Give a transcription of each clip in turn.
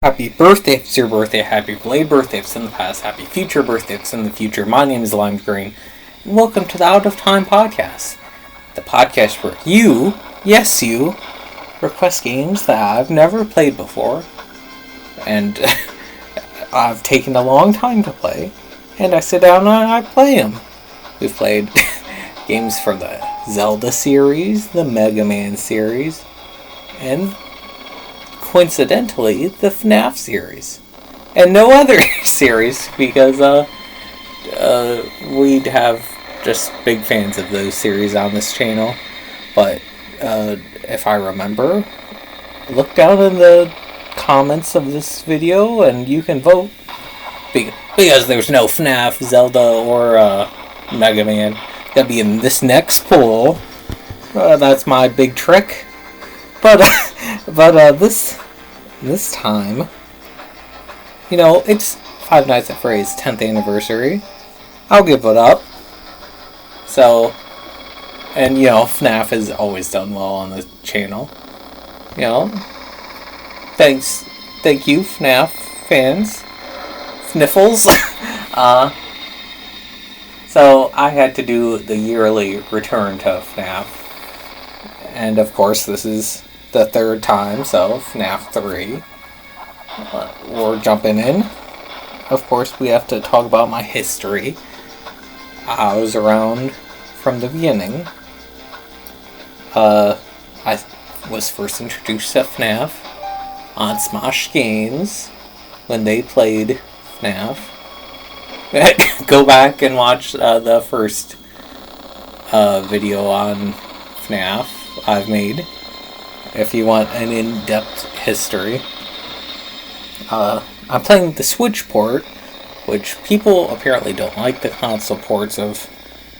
Happy birthday if it's your birthday, happy belated birthday if it's in the past, happy future birthday if it's in the future. My name is Lime Green, and welcome to the Out of Time Podcast. The podcast where you, yes you, request games that I've never played before, and I've taken a long time to play, and I sit down and I play them. We've played games from the Zelda series, the Mega Man series, and coincidentally, the FNAF series. And no other series, because we'd have just big fans of those series on this channel. But if I remember, look down in the comments of this video and you can vote. Because there's no FNAF, Zelda, or Mega Man. Gotta be in this next poll. That's my big trick. But this time, it's Five Nights at Freddy's 10th anniversary. I'll give it up. So, and FNAF has always done well on the channel. Thank you, FNAF fans, Fniffles. So I had to do the yearly return to FNAF, and of course this is the third time, so FNAF 3. We're jumping in. Of course, we have to talk about my history. I was around from the beginning. I was first introduced to FNAF on Smosh Games when they played FNAF. Go back and watch the first video on FNAF I've made, if you want an in-depth history. I'm playing the Switch port, which people apparently don't like the console ports of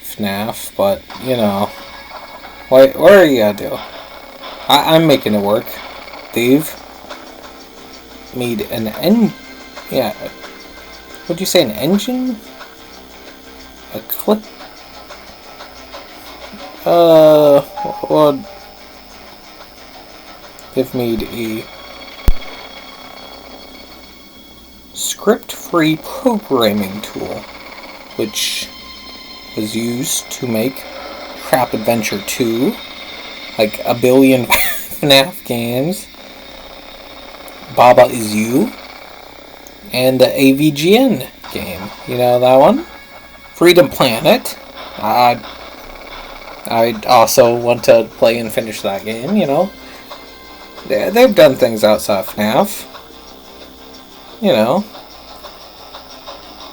FNAF, but, what are you gonna do? I'm making it work. They've made an would you say an engine? A clip? They've made a script-free programming tool, which was used to make Crap Adventure 2, like a billion FNAF games, Baba Is You, and the AVGN game. You know that one? Freedom Planet. I also want to play and finish that game, They've done things outside FNAF.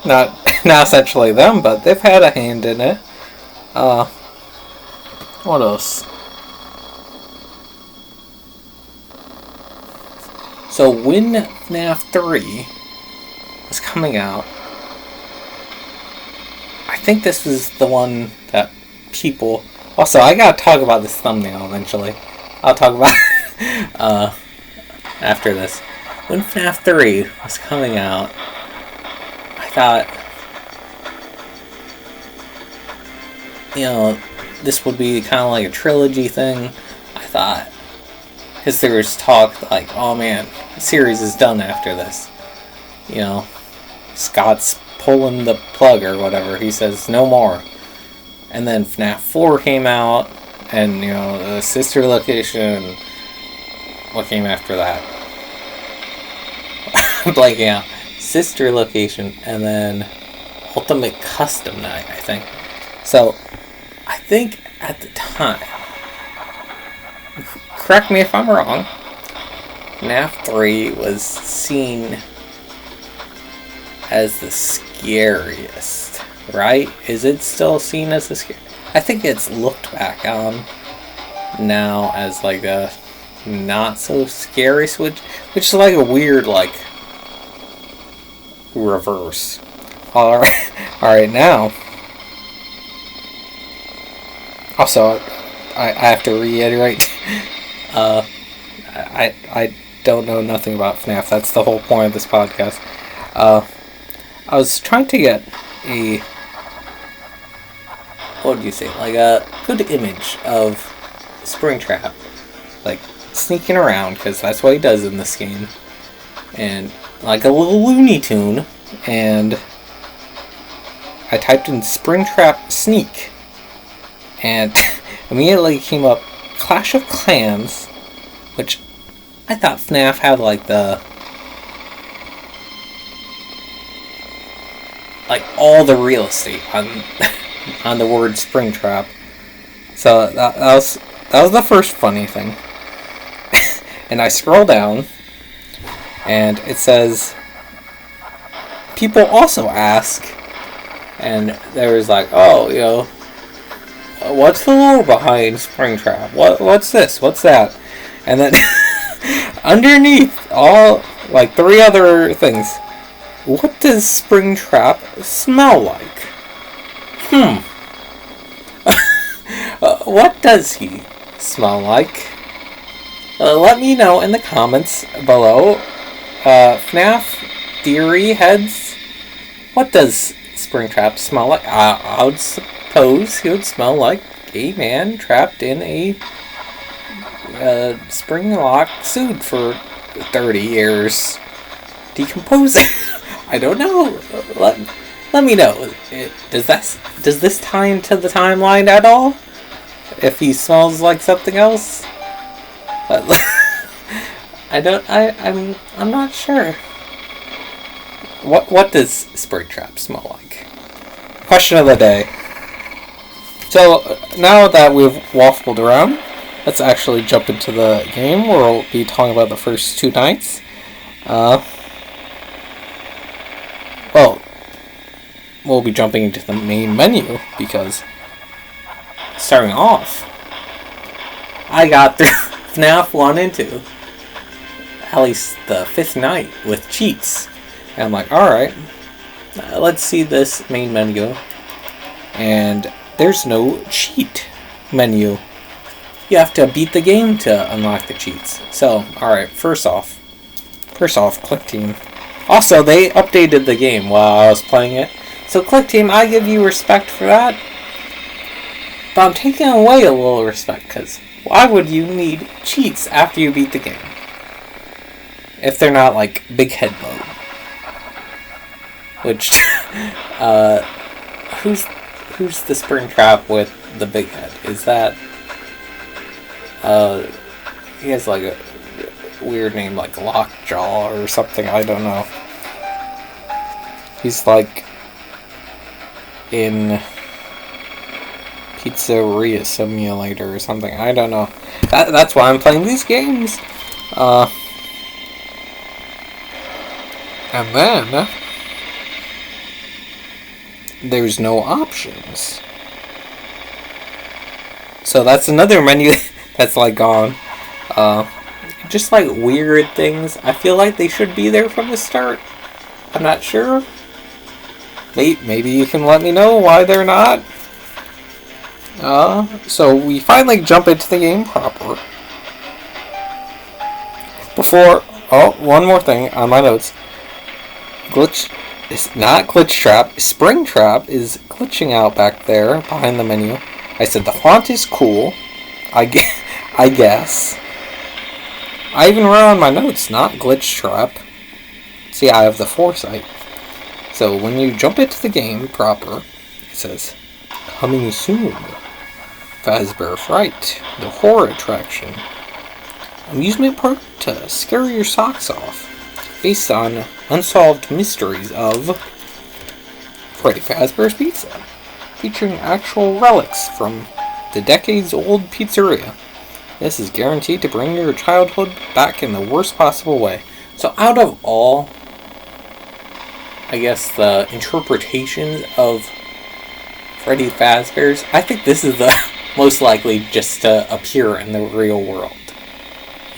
Not essentially them, but they've had a hand in it. What else? So when FNAF 3 was coming out, I think this was the one that people... Also, I gotta talk about this thumbnail eventually. I'll talk about after this. When FNAF 3 was coming out, I thought, this would be kind of like a trilogy thing. I thought, because there was talk like, oh man, the series is done after this. Scott's pulling the plug or whatever. He says, no more. And then FNAF 4 came out, and, the sister location... What came after that? I'm blanking out. Sister location, and then Ultimate Custom Night, I think. So, I think at the time, correct me if I'm wrong, FNAF 3 was seen as the scariest, right? Is it still seen as the scariest? I think it's looked back on now as like a not so scary Switch, which is like a weird reverse. Alright now. Also, I have to reiterate, I don't know nothing about FNAF. That's the whole point of this podcast. I was trying to get a, what would you say, like a good image of SpringTrap, like sneaking around, because that's what he does in this game. and like a little Looney Tune, and I typed in Springtrap Sneak, and immediately came up Clash of Clans, which I thought FNAF had like all the real estate on on the word Springtrap. So that was the first funny thing. And I scroll down, and it says, people also ask, and there was like, oh, what's the lore behind Springtrap? What's this? What's that? And then underneath all like 3 other things, what does Springtrap smell like? What does he smell like? Let me know in the comments below. FNAF theory heads, what does Springtrap smell like? I would suppose he would smell like a man trapped in a spring lock suit for 30 years, decomposing. I don't know. Let me know. Does this tie into the timeline at all? If he smells like something else? I'm not sure. What does Springtrap smell like? Question of the day. So now that we've waffled around, let's actually jump into the game. We'll be talking about the first 2 nights. Well, we'll be jumping into the main menu because starting off, I got through FNAF 1 and 2, at least the 5th night, with cheats. And I'm like, alright, let's see this main menu. And there's no cheat menu. You have to beat the game to unlock the cheats. So, alright, first off, Click Team. Also, they updated the game while I was playing it. So, Click Team, I give you respect for that. But I'm taking away a little respect, because why would you need cheats after you beat the game? If they're not like Big Head mode. Which, who's the Springtrap with the big head? Is that, he has like a weird name like Lockjaw or something, I don't know. He's like in Pizzeria Simulator or something. I don't know. That's why I'm playing these games. And then there's no options. So that's another menu that's like gone. Just like weird things. I feel like they should be there from the start. I'm not sure. Maybe you can let me know why they're not. So we finally jump into the game proper. One more thing on my notes. It's not Glitch Trap. Springtrap is glitching out back there behind the menu. I said the font is cool. I guess. I even wrote on my notes, not Glitch Trap. See, I have the foresight. So when you jump into the game proper, it says, coming soon. Fazbear Fright, the horror attraction. Amusement park to scare your socks off. Based on unsolved mysteries of Freddy Fazbear's Pizza. Featuring actual relics from the decades-old pizzeria. This is guaranteed to bring your childhood back in the worst possible way. So out of all, I guess, the interpretations of Freddy Fazbear's, I think this is the most likely just to appear in the real world.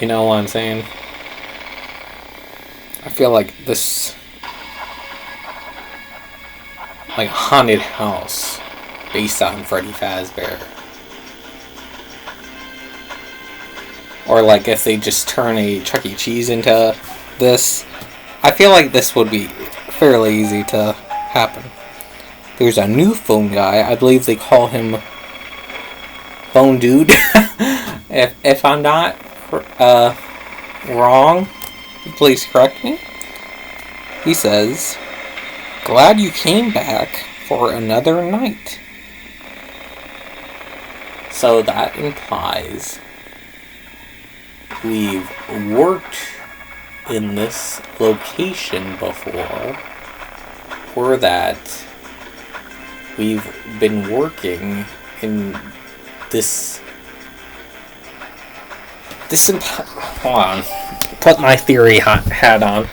You know what I'm saying? I feel like this, like, haunted house based on Freddy Fazbear. Or like if they just turn a Chuck E. Cheese into this, I feel like this would be fairly easy to happen. There's a new phone guy. I believe they call him Phone Dude. if I'm not wrong, please correct me. he says, "Glad you came back for another night." So that implies we've worked in this location before, or that we've been working in this hold on, put my theory hat on.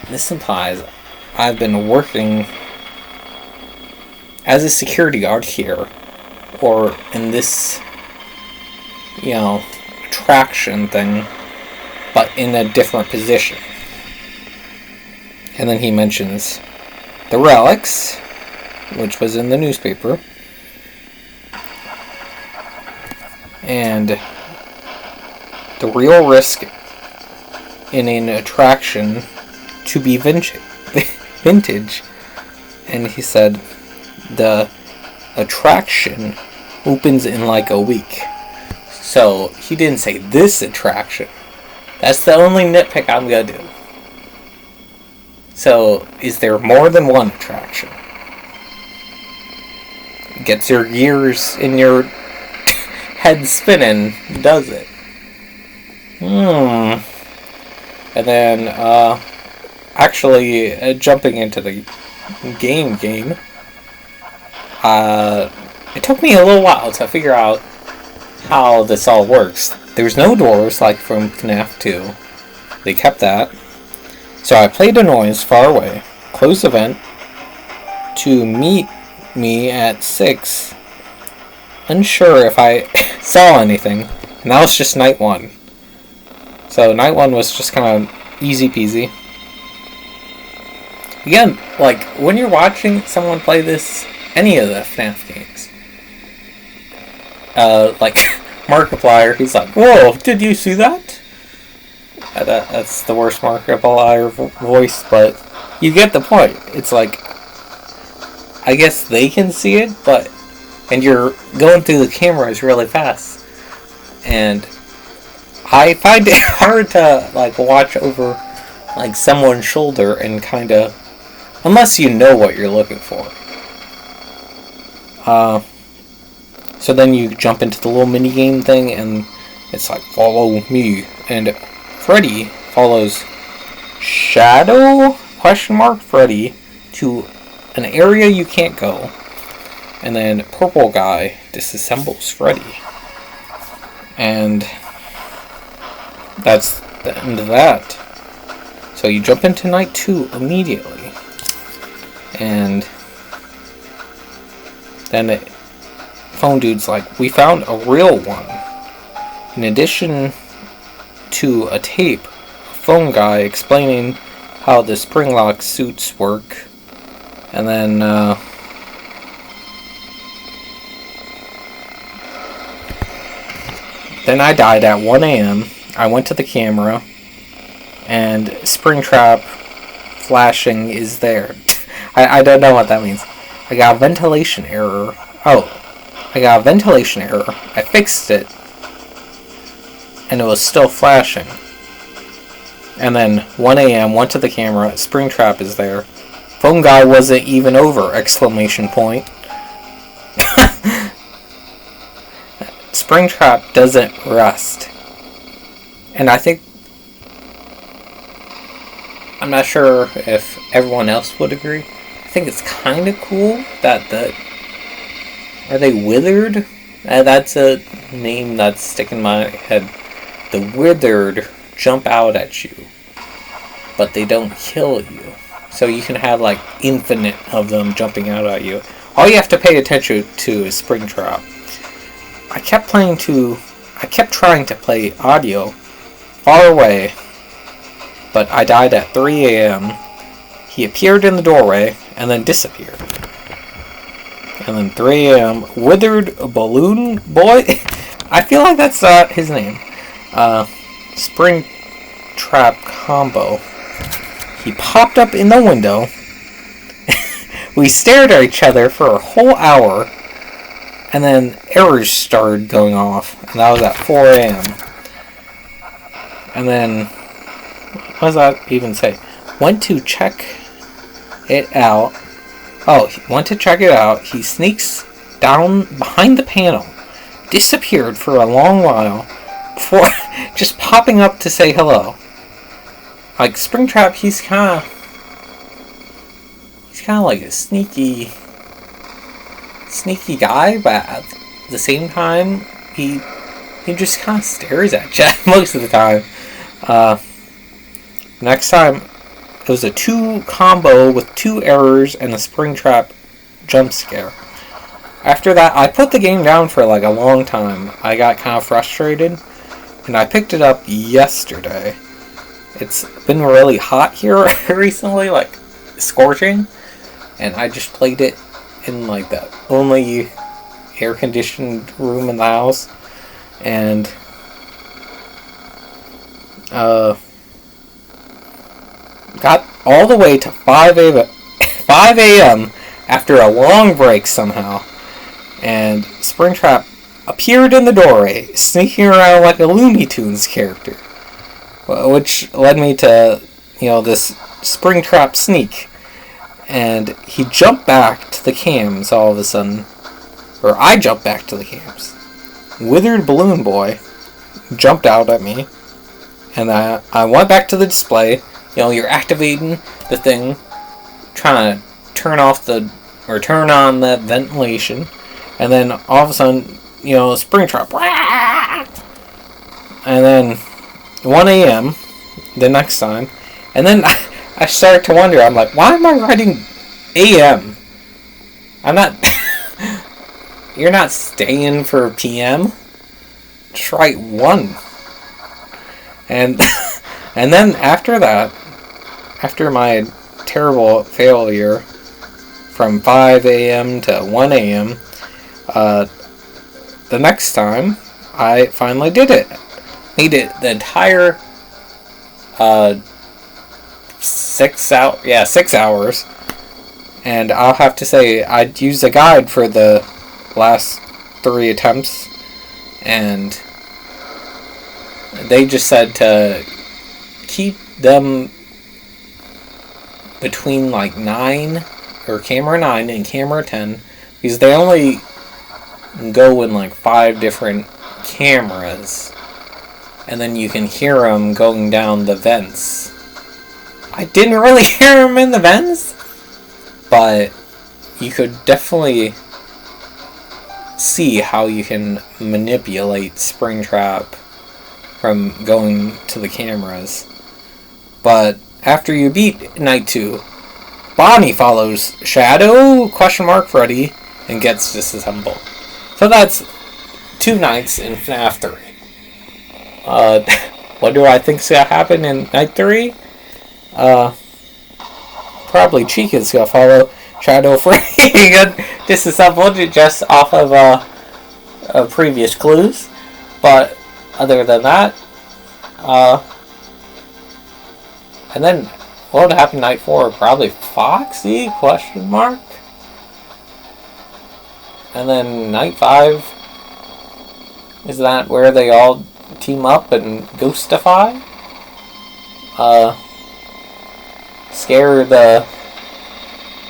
This implies I've been working as a security guard here, or in this, attraction thing, but in a different position. And then he mentions the relics, which was in the newspaper, and the real risk in an attraction to be vintage. And he said the attraction opens in like a week. So he didn't say this attraction. That's the only nitpick I'm gonna do. So is there more than one attraction? Gets your gears in your head spinning, does it? And then actually jumping into the game, it took me a little while to figure out how this all works. There's no doors like from FNAF 2. They kept that. So I played a noise far away, closed the vent to meet me at 6, unsure if I saw anything, and that was just night 1. So night 1 was just kind of easy peasy. Again, like, when you're watching someone play this, any of the FNAF games, like Markiplier, he's like, "Whoa, did you see that?" That's the worst Markiplier voice, but you get the point. It's like, I guess they can see it, and you're going through the cameras really fast, and I find it hard to like watch over like someone's shoulder and kind of, unless you know what you're looking for. So then you jump into the little mini game thing, and it's like, "Follow me," and Freddy follows Shadow Freddy to an area you can't go, and then Purple Guy disassembles Freddy, and that's the end of that. So you jump into night 2 immediately, and then the phone dude's like, "We found a real one. In addition to a tape, a phone guy explaining how the spring lock suits work." And then I died at 1 a.m. I went to the camera, and SpringTrap flashing is there. I don't know what that means. I got a ventilation error. I fixed it, and it was still flashing. And then 1 a.m. went to the camera. SpringTrap is there. Phone guy wasn't even over! Exclamation point. SpringTrap doesn't rust. And I think, I'm not sure if everyone else would agree, I think it's kind of cool that are they withered? That's a name that's sticking in my head. The withered jump out at you, but they don't kill you. So you can have like infinite of them jumping out at you. All you have to pay attention to is SpringTrap. I kept trying to play audio far away, but I died at 3 a.m. He appeared in the doorway and then disappeared. And then 3 a.m. Withered Balloon Boy? I feel like that's not his name. SpringTrap combo. He popped up in the window. We stared at each other for a whole hour. And then errors started going off. And that was at 4 a.m. And then, what does that even say? went to check it out. Oh, he went to check it out. He sneaks down behind the panel, disappeared for a long while, before just popping up to say hello. Like, SpringTrap, he's kind of like a sneaky guy, but at the same time, he just kind of stares at you most of the time. Next time, it was a 2 combo with 2 errors and a SpringTrap jump scare. After that, I put the game down for like a long time. I got kind of frustrated, and I picked it up yesterday. It's been really hot here recently, like scorching, and I just played it in like the only air-conditioned room in the house, and got all the way to 5 a.m. after a long break somehow, and SpringTrap appeared in the doorway, sneaking around like a Looney Tunes character, which led me to, this SpringTrap sneak, and he jumped back to the cams all of a sudden, or I jumped back to the cams. Withered Balloon Boy jumped out at me, and I went back to the display. You're activating the thing, trying to turn on the ventilation, and then all of a sudden, SpringTrap, and then 1 a.m. the next time, and then I started to wonder, I'm like, why am I writing a.m.? I'm not, you're not staying for p.m., just write 1. And then after that, after my terrible failure from 5 a.m. to 1 a.m., the next time I finally did it. Made it the entire 6 hours. And I'll have to say, I'd used a guide for the last 3 attempts, and they just said to keep them between like 9 or camera 9 and camera 10, because they only go in like 5 different cameras, and then you can hear them going down the vents. I didn't really hear them in the vents, but you could definitely see how you can manipulate SpringTrap from going to the cameras. But after you beat Night 2, Bonnie follows Shadow, Freddy, and gets disassembled. So that's 2 nights in FNAF 3. What do I think's gonna happen in Night 3? Probably Chica's gonna follow Shadow, Freddy, and disassembled just off of previous clues. But other than that, and then what would happen Night 4? Probably Foxy? And then Night 5, is that where they all team up and ghostify? Scare the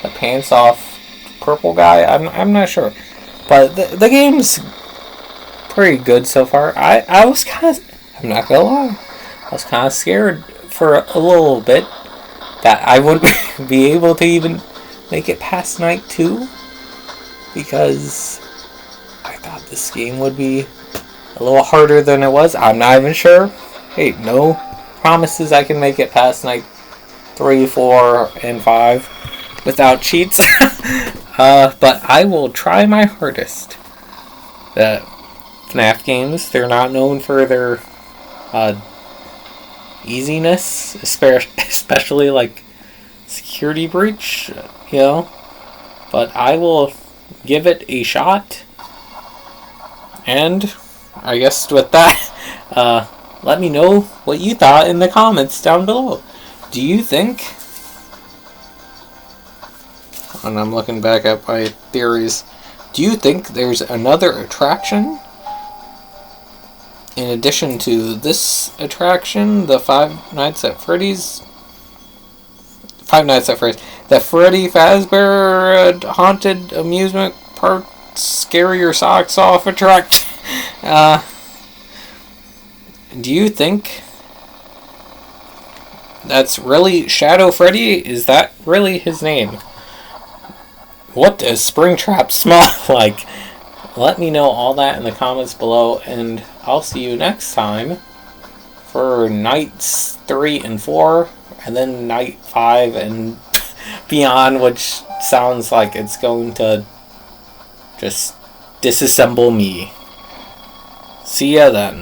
pants off purple guy? I'm not sure. But the game's pretty good so far. I was kind of, I'm not gonna lie, I was kind of scared for a little bit that I wouldn't be able to even make it past Night 2, because I thought this game would be a little harder than it was. I'm not even sure. Hey, no promises I can make it past Night 3, 4, and 5 without cheats. But I will try my hardest. The FNAF games, they're not known for their easiness, especially like security breach, but I will give it a shot. And I guess with that, let me know what you thought in the comments down below. Do you think, and I'm looking back at my theories, do you think there's another attraction in addition to this attraction, the Five Nights at Freddy's? Five Nights at Freddy's. The Freddy Fazbear Haunted Amusement Park Scare Your Socks Off attraction. Do you think that's really Shadow Freddy? Is that really his name? What does SpringTrap smell like? Let me know all that in the comments below, and I'll see you next time for nights 3 and 4, and then night 5 and beyond, which sounds like it's going to just disassemble me. See ya then.